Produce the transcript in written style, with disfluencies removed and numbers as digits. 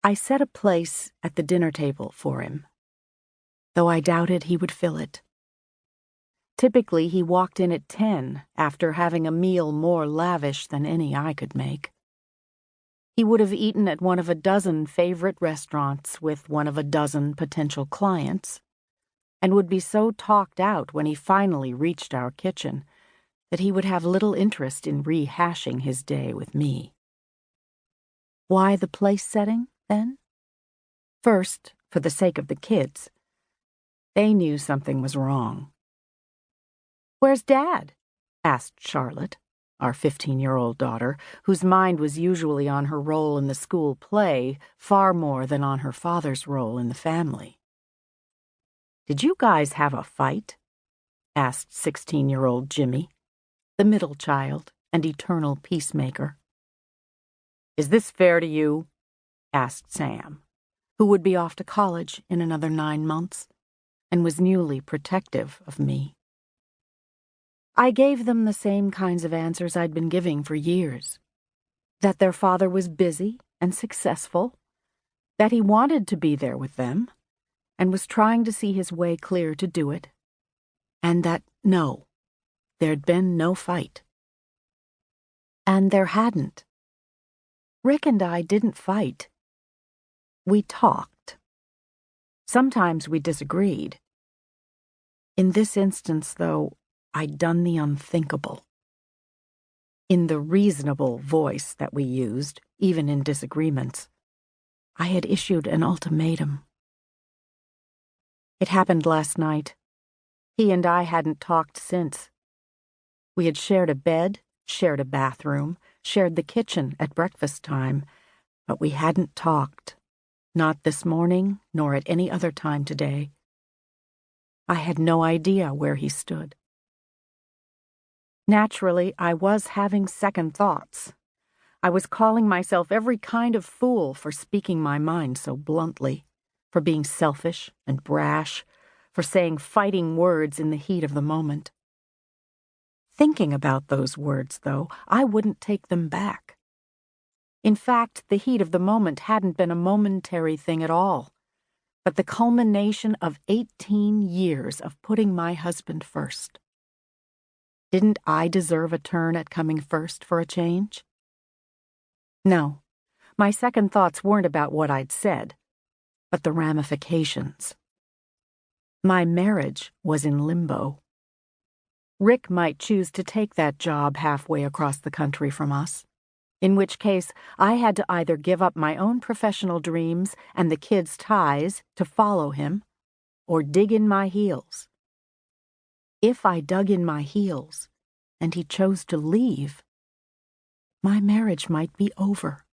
I set a place at the dinner table for him, though I doubted he would fill it. Typically, he walked in at 10 after having a meal more lavish than any I could make. He would have eaten at one of a dozen favorite restaurants with one of a dozen potential clients, and would be so talked out when he finally reached our kitchen that he would have little interest in rehashing his day with me. Why the place setting, then? First, for the sake of the kids. They knew something was wrong. "Where's Dad?" asked Charlotte, our 15-year-old daughter, whose mind was usually on her role in the school play far more than on her father's role in the family. "Did you guys have a fight?" asked 16-year-old Jimmy, the middle child and eternal peacemaker. "Is this fair to you?" asked Sam, who would be off to college in another 9 months and was newly protective of me. I gave them the same kinds of answers I'd been giving for years. That their father was busy and successful, that he wanted to be there with them, and was trying to see his way clear to do it, and that, no, there'd been no fight. And there hadn't. Rick and I didn't fight. We talked. Sometimes we disagreed. In this instance, though, I'd done the unthinkable. In the reasonable voice that we used, even in disagreements, I had issued an ultimatum. It happened last night. He and I hadn't talked since. We had shared a bed, shared a bathroom, shared the kitchen at breakfast time, but we hadn't talked, not this morning nor at any other time today. I had no idea where he stood. Naturally, I was having second thoughts. I was calling myself every kind of fool for speaking my mind so bluntly, for being selfish and brash, for saying fighting words in the heat of the moment. Thinking about those words, though, I wouldn't take them back. In fact, the heat of the moment hadn't been a momentary thing at all, but the culmination of 18 years of putting my husband first. Didn't I deserve a turn at coming first for a change? No, my second thoughts weren't about what I'd said, but the ramifications. My marriage was in limbo. Rick might choose to take that job halfway across the country from us, in which case I had to either give up my own professional dreams and the kids' ties to follow him, or dig in my heels. If I dug in my heels, and he chose to leave, my marriage might be over.